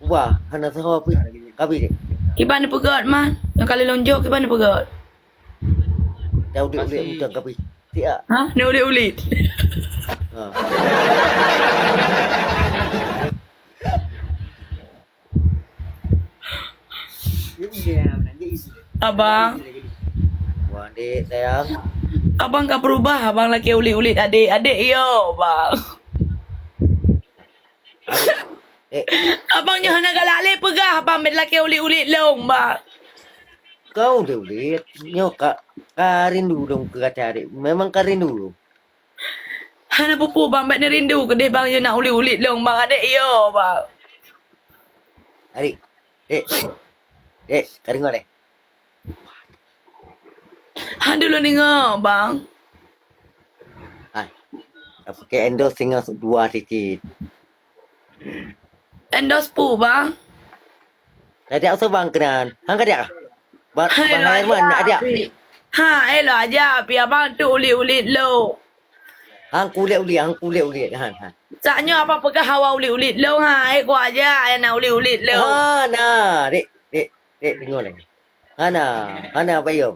Wah, hana sahawa pi. Kabi dek. Kiban ni pegat man. Yang kali lonjok kiban ni pegat. Dah ulit-ulit mudah kabi. Tiak. Ha? Ni ulit-ulit. Ha. Abang. Wah, dek sayang. Abang kan berubah. Abang lagi ulit-ulit adik. Adik yo, bang. Dek, Abangnya hana galak le pegah. Abang bet lagi ulit-ulit long, bang. kau ulit. Nyo ka rindu dong ke kata adik. Memang ka rindu. Hana pupu bang bet ni rindu ke dia bang yo nak ulit-ulit long, bang. Adik yo, bang. Adik. Dek. Dek, ka dengar dek. Han dulu dengar, bang. Hai. Dah pakai endos tinggal dua sikit. Endos pu, bang. Dah ada usah bang kenan. Hang ka dia. Bang Hai, bang mana ada? Ha, elok aja. Pi abang tu ulit-ulit long. Hang kulit-ulit. Han. Saknya apa pegah hawa ulit-ulit long ha. Aku aja yang nak ulit-ulit long. Hana, dek. Dek dengar lagi. Hana bayar.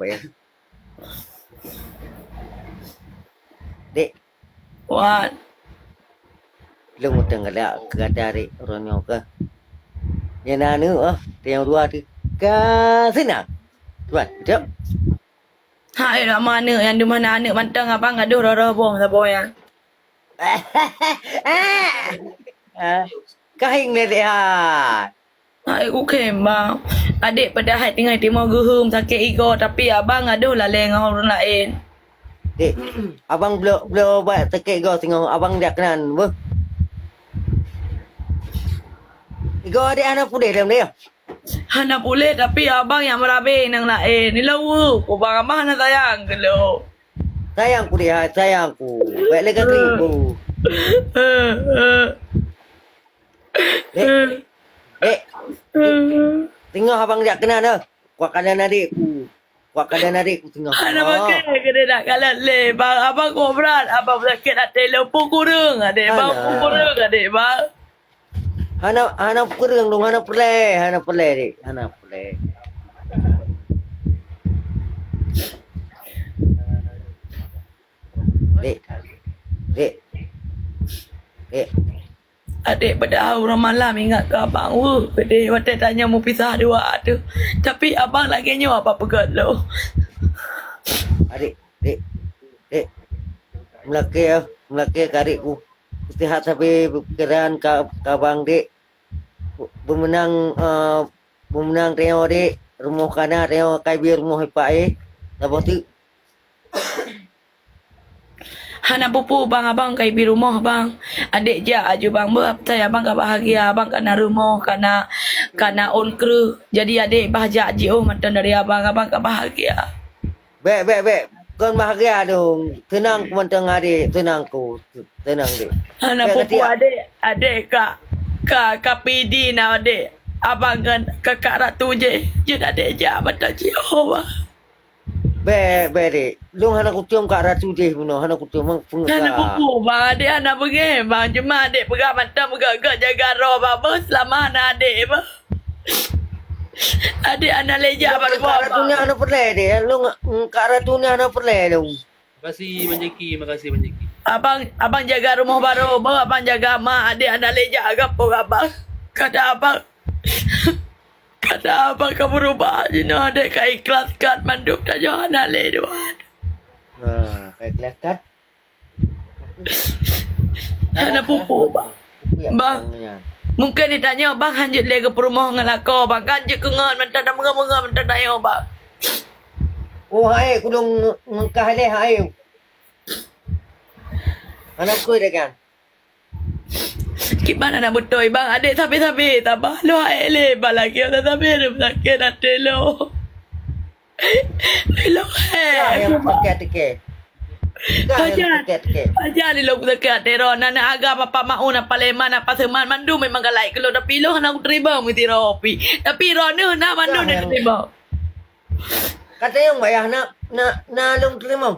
Dek, Wan. lu mau tengah dah kata dek orangnya ke? Yang nanu yang dua tu ke sini. Tuan, jom. Ha, elok mana yang di mana anak mantang abang gaduh roh-roh bom sabo ya. Kahing ni dek ha. Ha, aku kem bang. Adik pada hai tinggal timur guhum sakit ego tapi abang gaduh lah leng orang lain. Dek, abang belum buat tekek kau tengok abang dah kenan. Ber. Ego adik anak pudih dalam dia. Hana boleh tapi abang yang merabe nang lain. Ni lawu. Ko bang abang hana sayang ke lo. Sayangku dia, sayangku. Baik lagi keribu. Dek, tengok abang dah kenan dah. Kuat keadaan adikku. Tengok. Hana pakai ke dia nak kalat le. Bang abang ko berat. Abang sakit nak telefon kurang adik. Bang Hana. kurang adik bang. Hana kurang dong, hana pelai dek. Hana pelai. Dek. Adik pada orang malam ingat ke abang. Gede waktu tanya mau pisah dua tu. Tapi abang lagi nyawa apa pegat lo. Adik. Melaki karikku. Sihat sampai pikiran ka bang dek. Pemenang Reo dek. Rumah kana Reo kai biar rumah ipai. Lepas tu Hana pupu bang abang kai bi rumah bang. Adik je aju bang ber saya abang gak bahagia abang kana rumah kana on kru. Jadi adik bahagia je mantan dari abang gak bahagia. Baik. Kau bahagia dong. Tenang ku mentang adik. Tenang dek. Hana Baik, pupu ketiak. adik kak PD na adik. Abang kan kakak ratu je. Je adik je mantan je bang. Baik dek. Lu hana ku cium kat ratu je puno. Hana ku cium Hana pengekak. pupu bang adik hana pergi bang. Cuma adik pegang mantan pegang jaga roh bang. Selama hana adik bang. Adik anak leja pada Kat ratu ni hana perlai dek. Lu kat ratu ni hana perlai dong. Makasih Manjeki. Abang jaga rumah baru, abang jaga mak, adik anak leja gapo abang. Kata abang kamu berubah jina adik ka ikhlaskan manduk tak jauh anak le duan. Kayak kelihatan. Anak pupu bang. Bang. Mungkin ditanya bang hanjut le ke perumah ngelako bang kanjut ke ngan mantan dah menga mantan dah yo bang. Oh hai kudung ngkah le hai. Anak ku dah kan. Gimana nak betul bang adik tapi tabah lo hai le balagi tapi ada sakit hati lo. Lo hai. Yang pakai tike. Ajar ni lo dekat tero nana aga papa mau na paleman apa seman mandu memang galai kalau tapi lo hana terima mesti ropi. Tapi ro ni na mandu ni terima. Kata yang bayar nak long terima.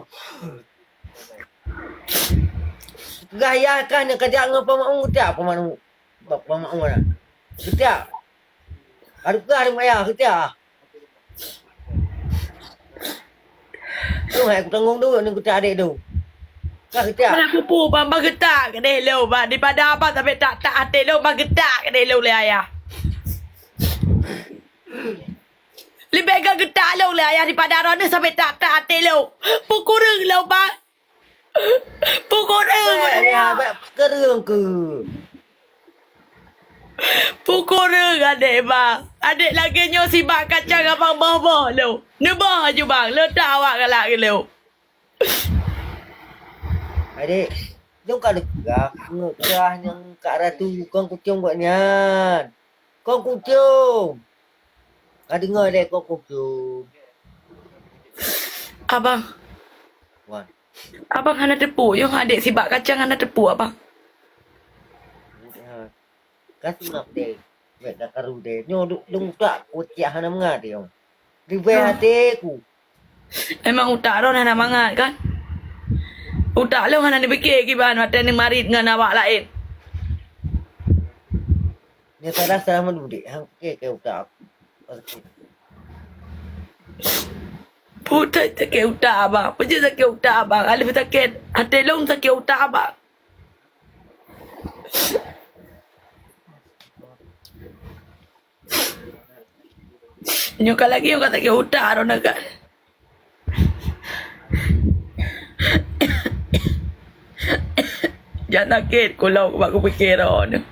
Gaya kan kerja ngapa mau tiap apa mau dah. Tiap Ada ke ada maya kita. Tu hai aku tanggung dulu ni kita adik tu. Kah kita. Mana pupu bang getak ke deh lo bang daripada abang sampai tak hati lo bang getak ke deh lo le ayah. Lebih baik getak lo le ayah daripada Rona sampai tak hati lo. Pukul reng lo bang. Pukul reng. Ya, kereng ke. Pukul reng adik bang. Adik lagi nyo sibak kacang abang bawah lo. Nebah je bang. Letak awak galak ke lo. Adik, jom kau dekat. Ngekerah yang Kak Ratu. Kau kucing buatnya. Kau kucing. Kau dengar dek kau kucing. Abang. Wan. Abang hana tepuk. Yang adik sibak kacang hana tepuk abang. Kasih ngap dek. Baik dah karu dek. Nyo duk tak kucing hana mengat dek. Ribet hati aku. Emang utak Ron hana mangat kan? Utak lo hana dipikir kiban mata ni marit dengan awak lain. Ni tak rasa sama dulu dek. Hang ke utak aku. Putai sakit utak abang. Pergi sakit utak abang. Alif sakit. Hati long sakit utak abang. Nyokal lagi yang kata sakit utak Ron kan. Jangan sakit kalau aku fikir Ron.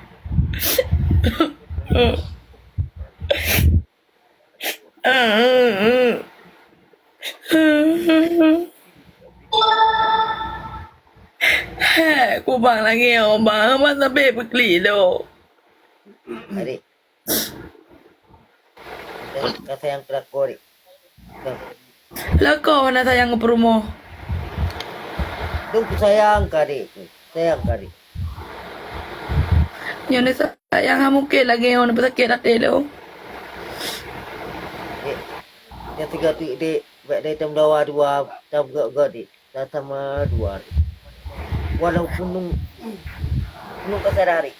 Aku bang lagi bang. Abang sampai berkeli lo. Adik. Kau sayang kerak kau dek. Lah kau mana sayang ke rumah. Duk sayang kau dek. Sayang kau dek. Yang ni sayang mungkin lagi orang sakit hati lo. Dek. Yang tiga tu dek. Baik dari tam dawa dua. Tam gak dek. Dah sama dua. Walaupun nung kata hari.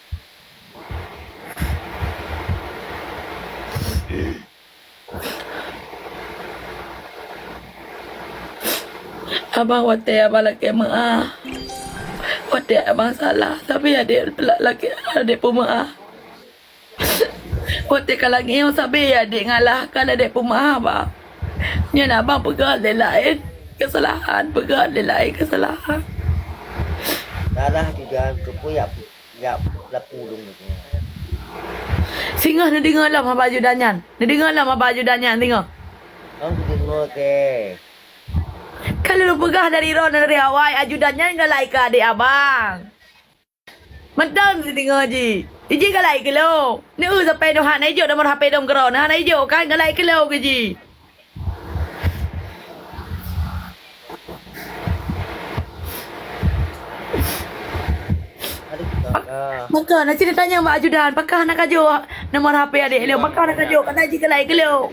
Abang watai abang lagi maaf. Watai abang salah. Tapi adik lagi adik pun maaf. Watai kalau lagi yang sabi adik ngalah. Kalau adik pun maaf abang. Ni nak abang pegang dia lain kesalahan. Pegang dia lain kesalahan. Darah di dalam kepoyak. Ya, lapu dong. Singgah ni dengar lah baju danyan. Ni dengar lah baju danyan tengok. Kamu dengar ke? Kalau lu pegah dari Ron dari Hawaii, ajudannya enggak like ke adik abang. Mentang si tengok je. Iji enggak like ke lo. Ni sampai dah hak hijau nomor HP dom keron. Hak hijau kan enggak like ke lo ke ji. Adik kakak. Maka nak cerita tanya Mbak Ajudan, pakah nak kajo nomor HP adik lo. Pakah nak kajo kan Haji ke like ke lo.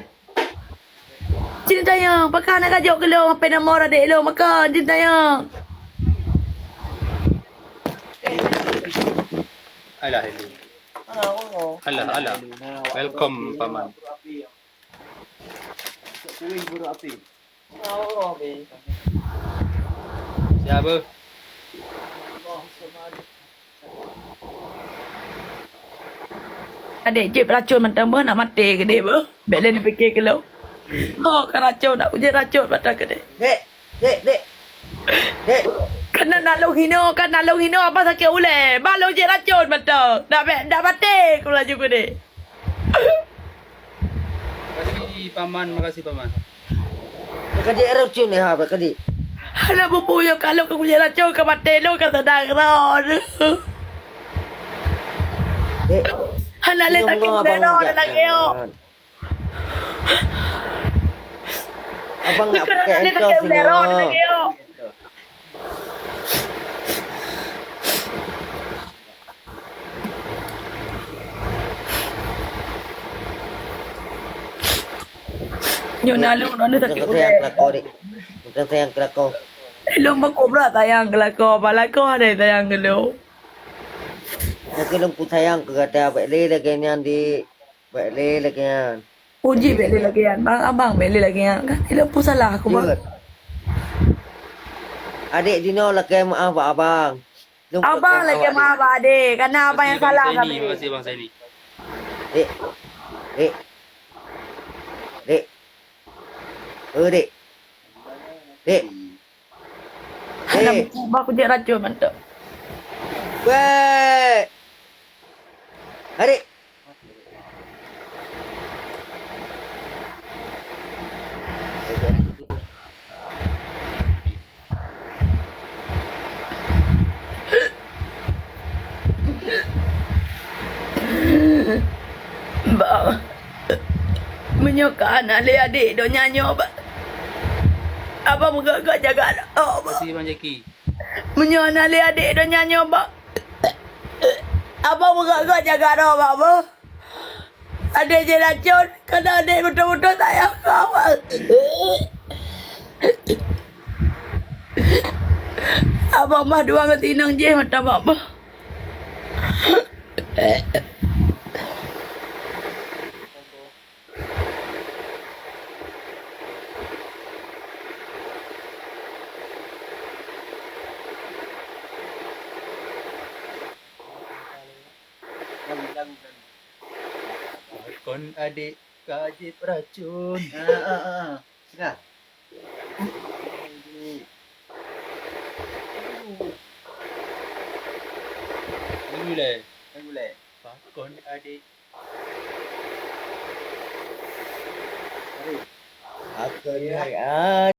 Cerita tanya, pakah nak kajo ke lo HP nomor adik lo. Maka cerita tanya. Alah, alah. Welcome, Paman. Siapa? Adik cip racun mentang nak mati ke dia ber. Bela ni fikir ke lo. Oh, kan racun nak uji racun mata ke dia. Dek. Kena nak lo hino, kan nak lo hino apa sakit ule. Balo uji racun mata. Nak mati ku laju ke dia. Makasih Paman. Kadi racun ni ha, kadi. Hala bubu yo kalau kau uji racun ke mati lo kan sedang ron. Dek. Hala le tak kena lagi yo. Abang nak pakai Ni tak engkau kena ron semua. lagi yo. Yo nalu no sakit Bukan ule. sayang kelakau dek. Bukan sayang kelakau. Lo makobra tayang kelako, balako ada tayang gelo. Mungkin aku sayang ke kata abang le lagi ni di Balik lagi kan. Uji beli lagi kan bang, abang beli lagi kan. Kan itu pun salah aku bang. Jut. Adik Dino lagi maaf abang. Abang lagi maaf adik, karena apa yang salah Bang Saini, kami. makasih Bang Saini. Dek. Dek. Dek. Dek. Dek. Karena Dek. aku jadi racun mantap. Weh. Adik. Bang, menyukakan adik-adik do nyanyi bang. Abang menggagak jaga anak. Oh, bang. Makasih Bang Jackie. Menyukakan adik-adik do nyanyi bang. Abang menggagak jaga anak bang. Adik je racun, karena adik betul-betul sayang kau bang. Abang mah dua ngetinang je mata bang. Kon adik kajib racun. Nah. Boleh. Kon adik. Aku ya.